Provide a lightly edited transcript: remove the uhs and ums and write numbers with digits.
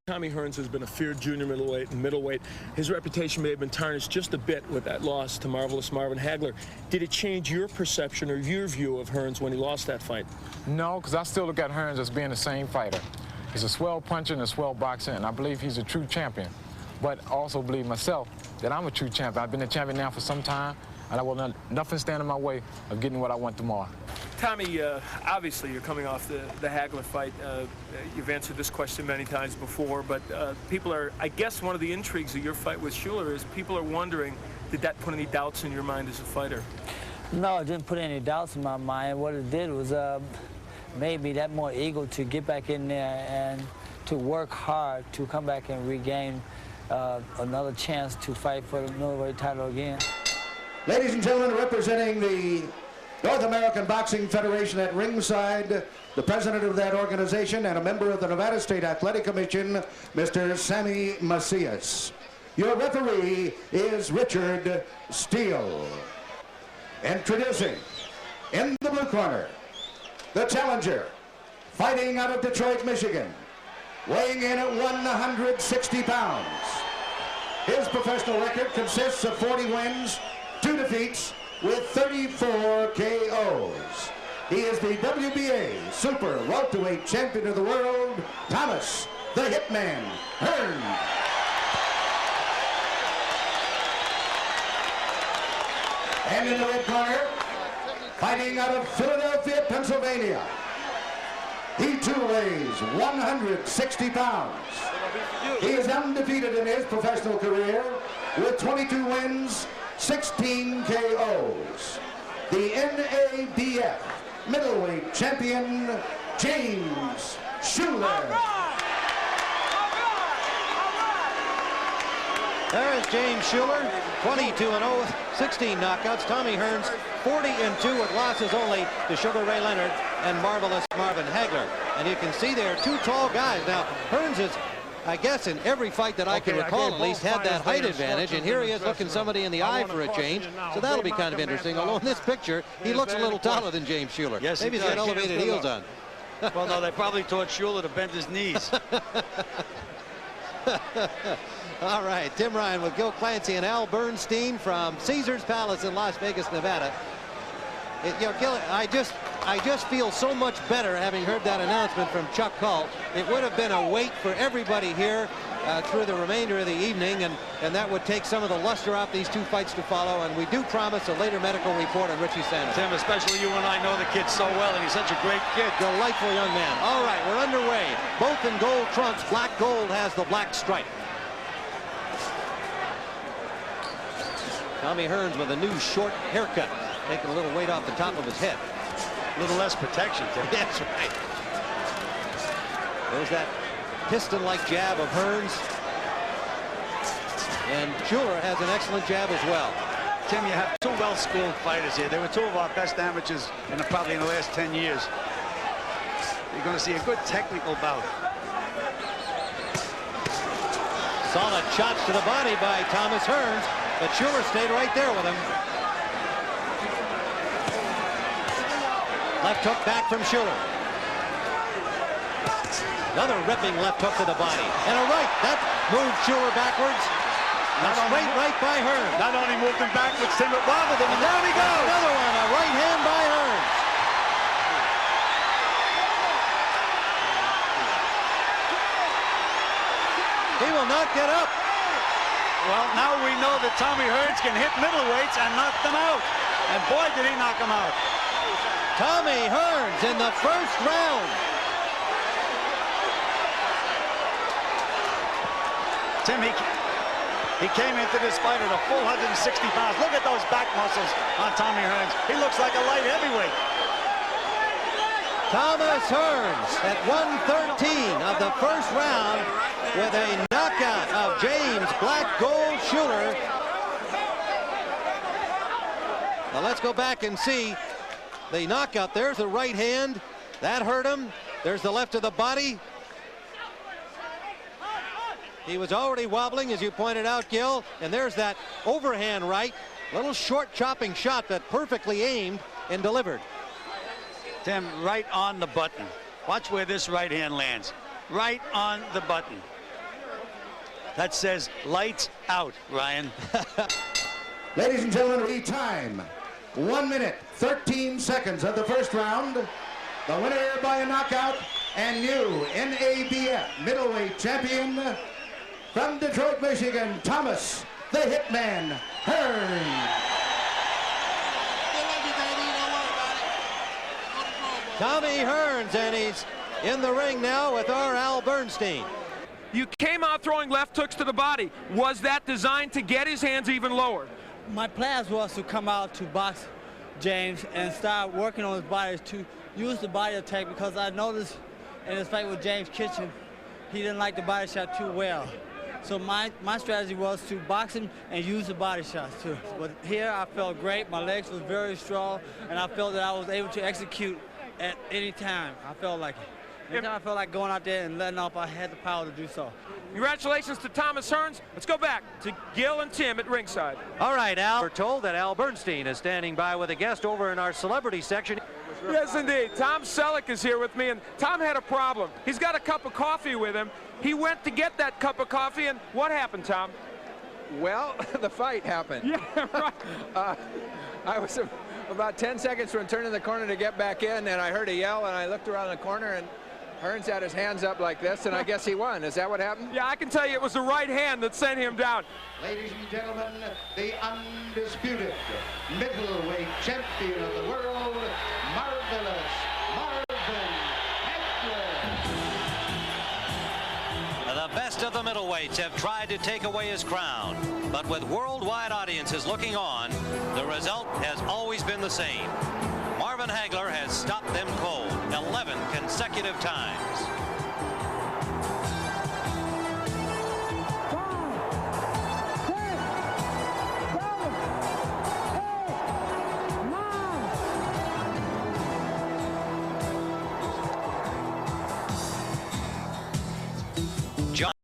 Tommy Hearns has been a feared junior middleweight and middleweight. His reputation may have been tarnished just a bit with that loss to Marvelous Marvin Hagler. Did it change your perception or your view of Hearns when he lost that fight? No, because I still look at Hearns as being the same fighter. He's a swell puncher and a swell boxer, and I believe he's a true champion. But I also believe myself that I'm a true champion. I've been a champion now for some time, and I will not nothing stand in my way of getting what I want tomorrow. Tommy, obviously you're coming off the Hagler fight. You've answered this question many times before, but people are, I guess one of the intrigues of your fight with Shuler is people are wondering, did that put any doubts in your mind as a fighter? No, it didn't put any doubts in my mind. What it did was made me that more eager to get back in there and to work hard to come back and regain another chance to fight for the middleweight title again. Ladies and gentlemen, representing the North American Boxing Federation at ringside, the president of that organization and a member of the Nevada State Athletic Commission, Mr. Sammy Macias. Your referee is Richard Steele. Introducing, in the blue corner, the challenger, fighting out of Detroit, Michigan, weighing in at 160 pounds. His professional record consists of 40 wins, 2 defeats, with 34 KOs. He is the WBA Super Welterweight Champion of the World, Thomas the Hitman Hearns. And in the red corner, fighting out of Philadelphia, Pennsylvania, he too weighs 160 pounds. He is undefeated in his professional career with 22 wins, 16 KOs. The NABF middleweight champion, James Shuler. There is James Shuler, 22-0, 16 knockouts. Tommy Hearns, 40-2 with losses only to Sugar Ray Leonard and Marvelous Marvin Hagler. And you can see there are 2 tall guys. Now, Hearns is, I guess, in every fight that I can recall at least, had that height advantage, and here he is looking somebody in the eye for a change, so that'll be kind of interesting. Although in this picture, he looks a little taller than James Shuler. Yes, maybe he's got elevated heels on. Well, no, they probably taught Shuler to bend his knees. All right, Tim Ryan with Gil Clancy and Al Bernstein from Caesars Palace in Las Vegas, Nevada. You know, Gil, I just feel so much better having heard that announcement from Chuck Hull. It would have been a wait for everybody here through the remainder of the evening, and that would take some of the luster off these 2 fights to follow, and we do promise a later medical report on Richie Sanders. Tim, especially you and I know the kid so well, and he's such a great kid. Delightful young man. All right, we're underway. Both in gold trunks. Black gold has the black stripe. Tommy Hearns with a new short haircut, taking a little weight off the top of his head. A little less protection, Tim. That's right. There's that piston-like jab of Hearns. And Shuler has an excellent jab as well. Tim, you have 2 well-schooled fighters here. They were 2 of our best amateurs probably in the last 10 years. You're going to see a good technical bout. Solid shots to the body by Thomas Hearns, but Shuler stayed right there with him. Left hook back from Shuler. Another ripping left hook to the body. And a right. That moved Shuler backwards. A straight right by Hearns. Not only moved him backwards, Tim, but wobbled him. And down he goes. Another one. A right hand by Hearns. He will not get up. Well, now we know that Tommy Hearns can hit middleweights and knock them out. And boy, did he knock them out. Tommy Hearns in the first round. Tim, he came into this fight at a full 160 pounds. Look at those back muscles on Tommy Hearns. He looks like a light heavyweight. Thomas Hearns at 113 of the first round with a knockout of James Black Gold Shuler. Now let's go back and see the knockout. There's the right hand. That hurt him. There's the left of the body. He was already wobbling, as you pointed out, Gil. And there's that overhand right. Little short chopping shot, but perfectly aimed and delivered. Tim, right on the button. Watch where this right hand lands. Right on the button. That says lights out, Ryan. Ladies and gentlemen, the time, 1 minute, 13 seconds of the first round. The winner by a knockout and new NABF middleweight champion from Detroit, Michigan, Thomas the Hitman Hearns. Tommy Hearns, and he's in the ring now with our Al Bernstein. You came out throwing left hooks to the body. Was that designed to get his hands even lower? My plans was to come out to box James and start working on his body, to use the body attack, because I noticed in his fight with James Kitchen, he didn't like the body shot too well. So my strategy was to box him and use the body shots too. But here I felt great. My legs was very strong, and I felt that I was able to execute at any time. I felt like it. Anytime I felt like going out there and letting off, I had the power to do so. Congratulations to Thomas Hearns. Let's go back to Gil and Tim at ringside. All right, Al. We're told that Al Bernstein is standing by with a guest over in our celebrity section. Yes, indeed. Tom Selleck is here with me, and Tom had a problem. He's got a cup of coffee with him. He went to get that cup of coffee, and what happened, Tom? Well, the fight happened. Yeah, right. I was about 10 seconds from turning the corner to get back in, and I heard a yell, and I looked around the corner, and Hearns had his hands up like this, and I guess he won. Is that what happened? Yeah, I can tell you it was the right hand that sent him down. Ladies and gentlemen, the undisputed middleweight champion of the world, Marvelous Marvin Hagler. The best of the middleweights have tried to take away his crown, but with worldwide audiences looking on, the result has always been the same. Marvin Hagler has stopped them cold 11 consecutive times.